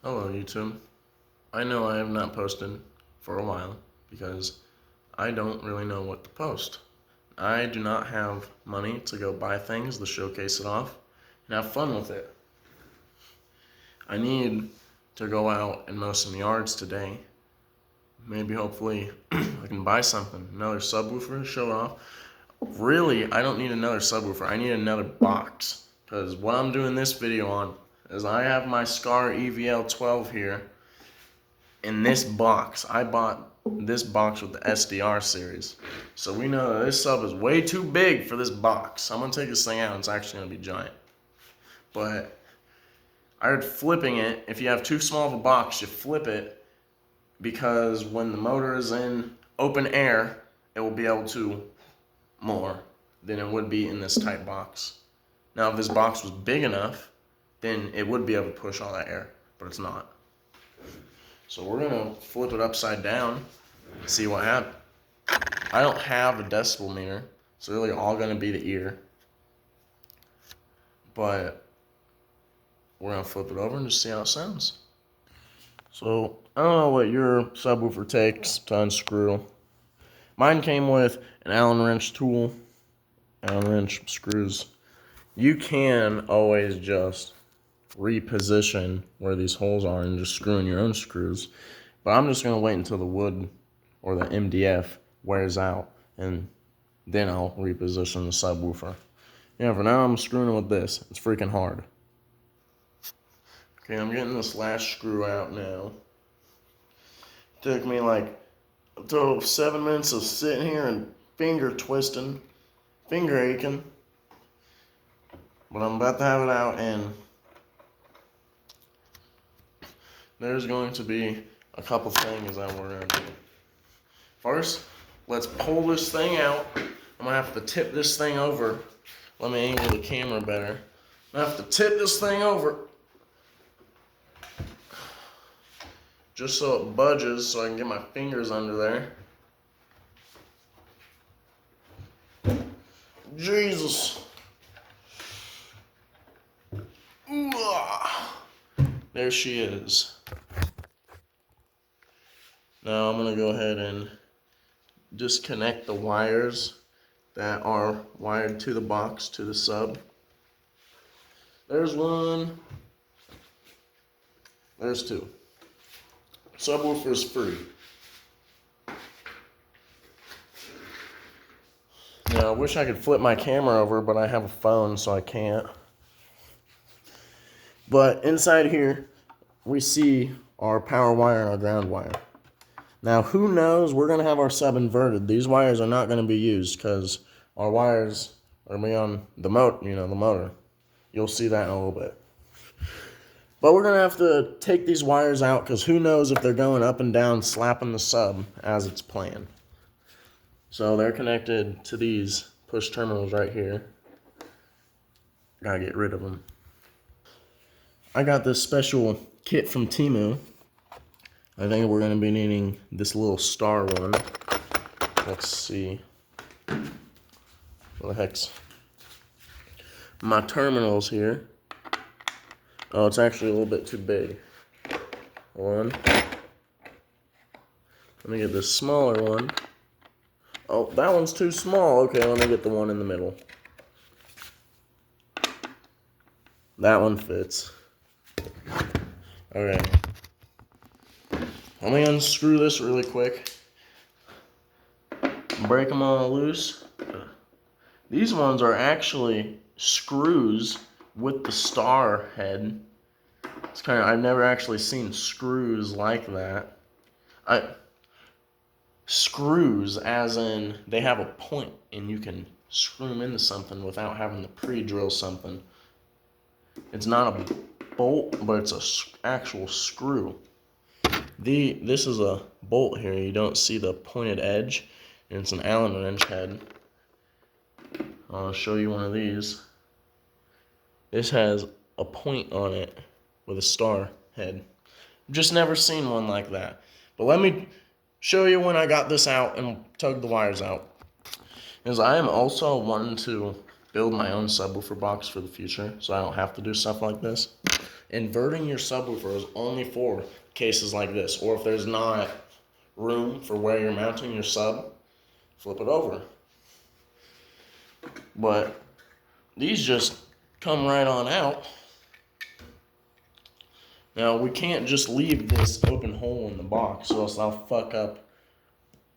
Hello YouTube. I know I have not posted for a while because I don't really know what to post. I do not have money to go buy things to showcase it off and have fun with it. I need to go out and mow some yards today. Maybe hopefully I can buy something. Another subwoofer to show off. Really, I don't need another subwoofer. I need another box. Because what I'm doing this video on is I have my Scar EVL 12 here in this box. I bought this box with the SDR series. So we know that this sub is way too big for this box. I'm going to take this thing out and it's actually going to be giant. But I heard flipping it, if you have too small of a box, you flip it because when the motor is in open air, it will be able to more than it would be in this tight box. Now if this box was big enough, then it would be able to push all that air, but it's not. So we're gonna flip it upside down, see what happens. I don't have a decibel meter, so really all gonna be the ear. But we're gonna flip it over and just see how it sounds. So I don't know what your subwoofer takes to unscrew. Mine came with an Allen wrench tool, Allen wrench screws. You can always just reposition where these holes are and just screw in your own screws. But I'm just going to wait until the wood or the MDF wears out and then I'll reposition the subwoofer. Yeah, for now I'm screwing it with this. It's freaking hard. Okay, I'm getting this last screw out now. It took me like a total of 7 minutes of sitting here and finger twisting, finger aching. But I'm about to have it out and there's going to be a couple things that we're going to do. First, let's pull this thing out. I'm going to have to tip this thing over. Let me angle the camera better. I'm going to have to tip this thing over just so it budges so I can get my fingers under there. Jesus. There she is. Now I'm going to go ahead and disconnect the wires that are wired to the box, to the sub. There's one. There's two. Subwoofer's free. Now I wish I could flip my camera over, but I have a phone, so I can't. But inside here, we see our power wire and our ground wire. Now, who knows? We're going to have our sub inverted. These wires are not going to be used because our wires are going to be on the motor. You'll see that in a little bit. But we're going to have to take these wires out because who knows if they're going up and down, slapping the sub as it's planned. So they're connected to these push terminals right here. Gotta get rid of them. I got this special kit from Temu. I think we're going to be needing this little star one. Let's see. What the heck's my terminals here? Oh, it's actually a little bit too big. One. Let me get this smaller one. Oh, that one's too small. Okay, let me get the one in the middle. That one fits. Okay. Let me unscrew this really quick. Break them all loose. These ones are actually screws with the star head. It's kind of, I've never actually seen screws like that. Screws as in they have a point and you can screw them into something without having to pre-drill something. It's not a bolt, but it's an actual screw. This is a bolt here. You don't see the pointed edge, and it's an Allen wrench head. I'll show you one of these. This has a point on it with a star head. I've just never seen one like that. But let me show you when I got this out and tug the wires out. Because I am also wanting to build my own subwoofer box for the future, so I don't have to do stuff like this. Inverting your subwoofer is only for cases like this, or if there's not room for where you're mounting your sub, flip it over. But these just come right on out. Now, we can't just leave this open hole in the box, or else I'll fuck up.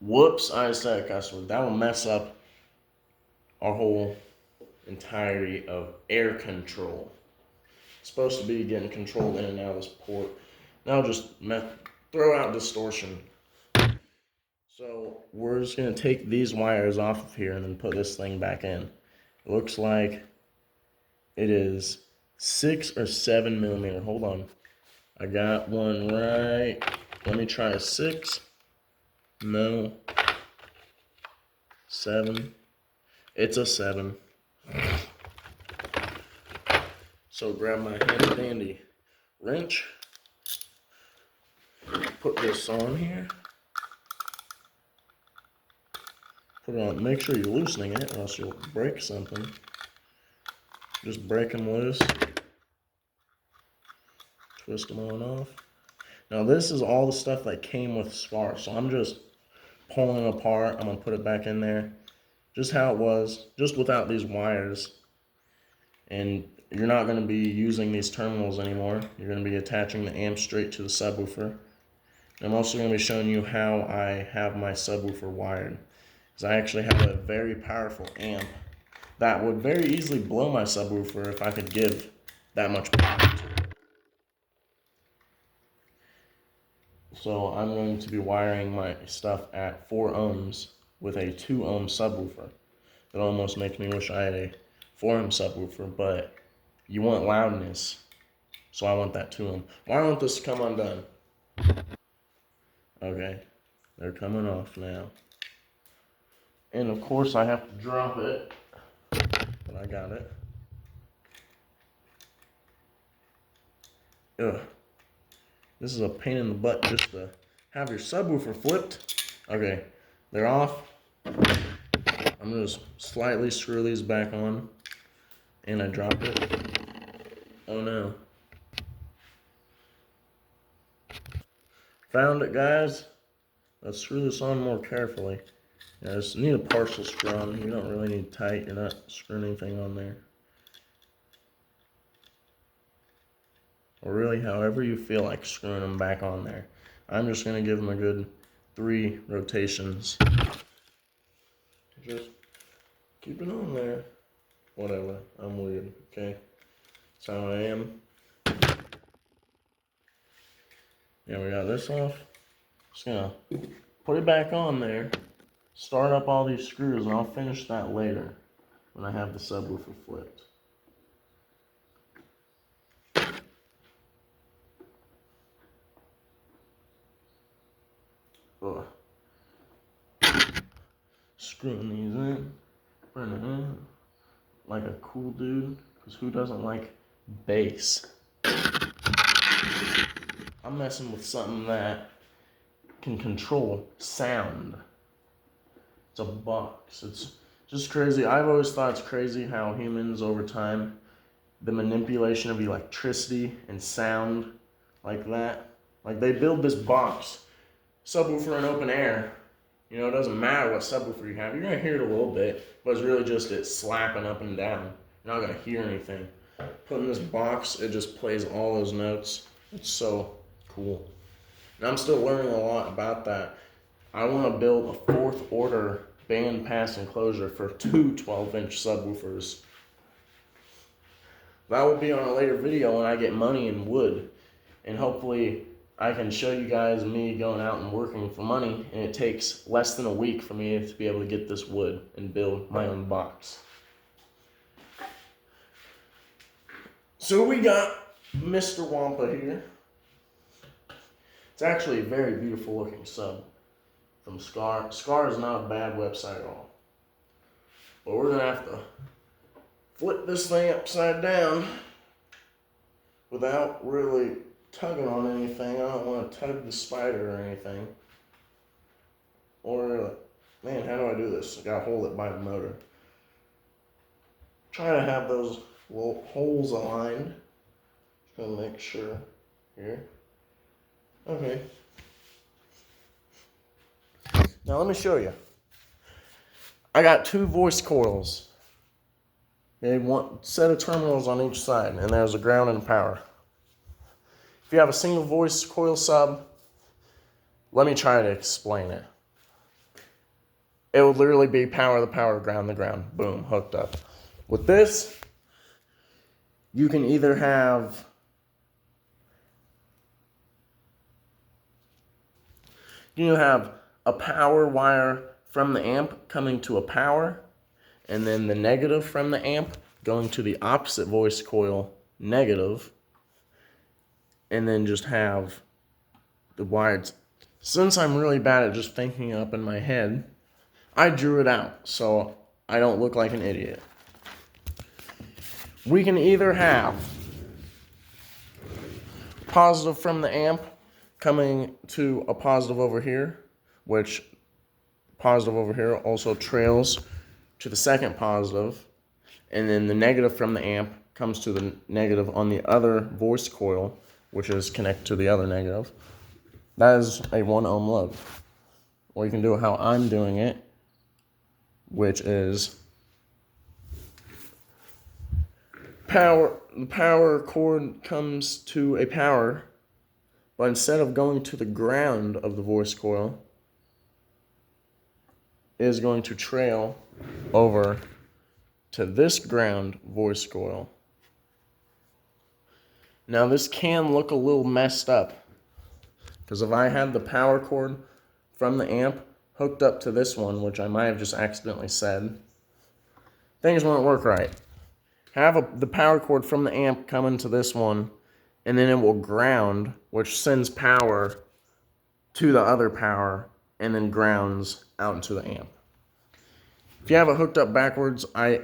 Whoops, I said customer. That will mess up our whole entirety of air control. It's supposed to be getting controlled in and out of this port. Now just throw out distortion. So we're just going to take these wires off of here and then put this thing back in. It looks like it is 6 or 7 millimeter. Hold on. I got one right. Let me try a 6. No. 7. It's a 7. So grab my handy dandy wrench. Put this on here. Put it on. Make sure you're loosening it, or else you'll break something. Just break them loose. Twist them on and off. Now this is all the stuff that came with Scar, so I'm just pulling it apart. I'm gonna put it back in there, just how it was, just without these wires. And you're not gonna be using these terminals anymore. You're gonna be attaching the amp straight to the subwoofer. I'm also going to be showing you how I have my subwoofer wired, because I actually have a very powerful amp that would very easily blow my subwoofer if I could give that much power to it. So I'm going to be wiring my stuff at 4 ohms with a 2 ohm subwoofer. It almost makes me wish I had a 4 ohm subwoofer, but you want loudness, so I want that 2 ohm. Why won't this come undone? Okay, they're coming off now. And of course I have to drop it, but I got it. Ugh. This is a pain in the butt just to have your subwoofer flipped. Okay, they're off. I'm gonna just slightly screw these back on. And I dropped it. Oh no. Found it, guys. Let's screw this on more carefully. Yeah, just need a partial screw on. You don't really need tight. You're not screwing anything on there. Or really, however you feel like screwing them back on there. I'm just going to give them a good 3 rotations. Just keep it on there. Whatever. I'm weird. Okay? That's how I am. Yeah, we got this off. Just going to put it back on there. Start up all these screws, and I'll finish that later when I have the subwoofer flipped. Ugh. Screwing these in, putting it in like a cool dude, because who doesn't like bass? I'm messing with something that can control sound. It's a box. It's just crazy. I've always thought it's crazy how humans over time, the manipulation of electricity and sound like that. Like they build this box, subwoofer in open air. You know, it doesn't matter what subwoofer you have. You're going to hear it a little bit, but it's really just it slapping up and down. You're not going to hear anything. Put in this box, it just plays all those notes. It's so cool. And I'm still learning a lot about that. I want to build a 4th order band pass enclosure for 2 12-inch subwoofers. That will be on a later video when I get money and wood. And hopefully I can show you guys me going out and working for money, and it takes less than a week for me to be able to get this wood and build my own box. So we got Mr. Wampa here. It's actually a very beautiful looking sub from Scar. Scar is not a bad website at all. But we're gonna have to flip this thing upside down without really tugging on anything. I don't want to tug the spider or anything. Or, man, how do I do this? I gotta hold it by the motor. Try to have those little holes aligned. gonna make sure here. Okay. Now let me show you. I got 2 voice coils. Okay, one set of terminals on each side, and there's a ground and power. If you have a single voice coil sub, let me try to explain it. It would literally be power the power, ground the ground, boom, hooked up. With this, you can either have a power wire from the amp coming to a power, and then the negative from the amp going to the opposite voice coil negative, and then just have the wires. Since I'm really bad at just thinking up in my head, I drew it out so I don't look like an idiot. We can either have positive from the amp coming to a positive over here, which positive over here also trails to the second positive, and then the negative from the amp comes to the negative on the other voice coil, which is connected to the other negative. That is a 1 ohm load. Or you can do it how I'm doing it, which is the power cord comes to a power, but instead of going to the ground of the voice coil, it is going to trail over to this ground voice coil. Now this can look a little messed up, because if I had the power cord from the amp hooked up to this one, which I might have just accidentally said, things won't work right. Have the power cord from the amp come into this one, and then it will ground, which sends power to the other power, and then grounds out into the amp. If you have it hooked up backwards, I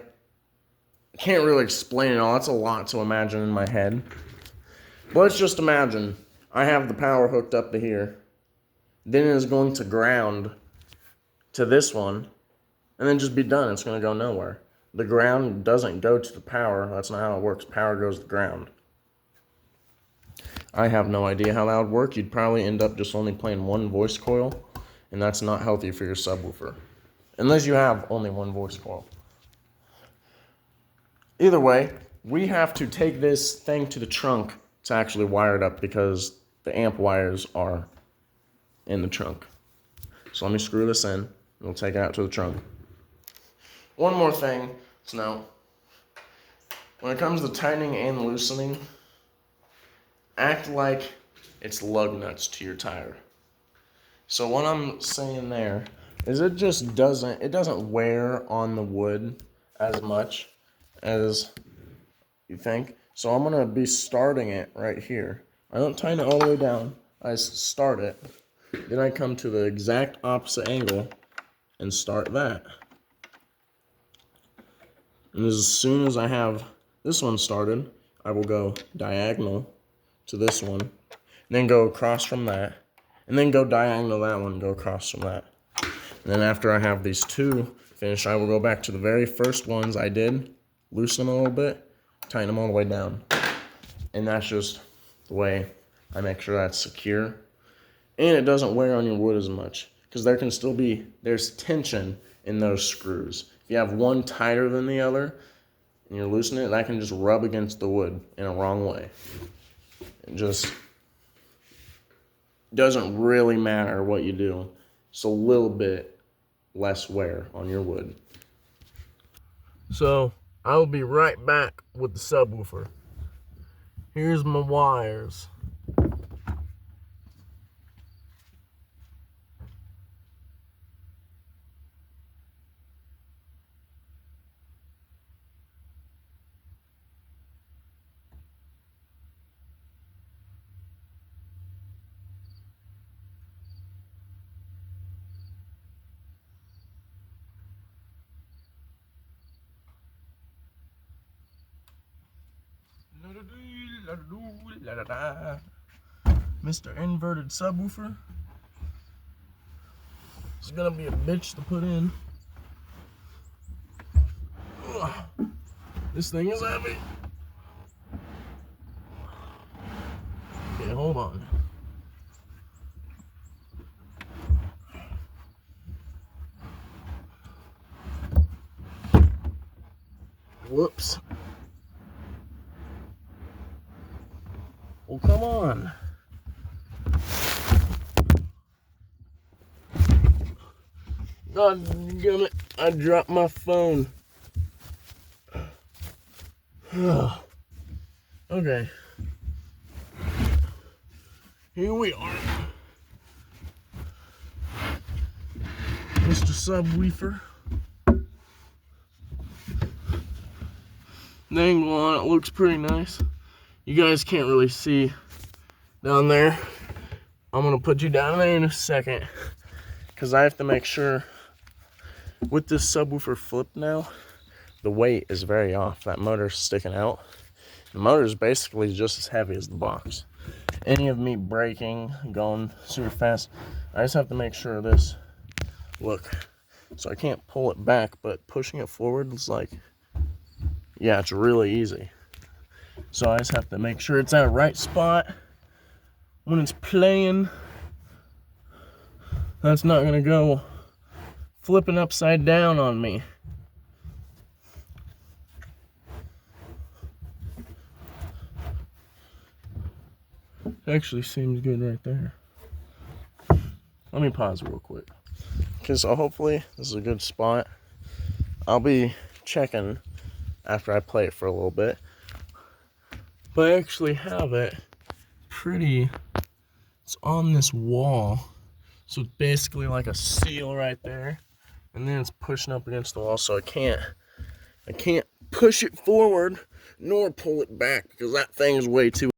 can't really explain it all. That's a lot to imagine in my head. But let's just imagine I have the power hooked up to here. Then it is going to ground to this one, and then just be done. It's going to go nowhere. The ground doesn't go to the power. That's not how it works. Power goes to the ground. I have no idea how that would work. You'd probably end up just only playing 1 voice coil, and that's not healthy for your subwoofer. Unless you have only 1 voice coil. Either way, we have to take this thing to the trunk to actually wire it up, because the amp wires are in the trunk. So let me screw this in, and we'll take it out to the trunk. One more thing to note. When it comes to tightening and loosening, act like it's lug nuts to your tire. So what I'm saying there is it doesn't wear on the wood as much as you think. So I'm going to be starting it right here. I don't tighten it all the way down. I start it. Then I come to the exact opposite angle and start that. And as soon as I have this one started, I will go diagonal to this one, and then go across from that, and then go diagonal to that one and go across from that. And then after I have these 2 finished, I will go back to the very first ones I did, loosen them a little bit, tighten them all the way down. And that's just the way I make sure that's secure. And it doesn't wear on your wood as much, because there's tension in those screws. If you have one tighter than the other, and you're loosening it, that can just rub against the wood in a wrong way. It just doesn't really matter what you do. It's a little bit less wear on your wood. So, I will be right back with the subwoofer. Here's my wires. Mr. Inverted subwoofer. It's gonna be a bitch to put in. Ugh. This thing is heavy. hold on. Whoops. Well, come on. God damn it, I dropped my phone. Okay. Here we are. Mr. Subwoofer. The angle on it looks pretty nice. You guys can't really see down there. I'm gonna put you down there in a second, because I have to make sure with this subwoofer flip now, the weight is very off. That motor's sticking out. The motor is basically just as heavy as the box. Any of me braking, going super fast, I just have to make sure this, look, so I can't pull it back, but pushing it forward is like, yeah, it's really easy. So I just have to make sure it's at the right spot when it's playing. That's not gonna go flipping upside down on me. Actually seems good right there. Let me pause real quick, because hopefully this is a good spot. I'll be checking after I play it for a little bit, but I actually have it pretty, it's on this wall, so it's basically like a seal right there, and then it's pushing up against the wall, so I can't push it forward nor pull it back, because that thing's way too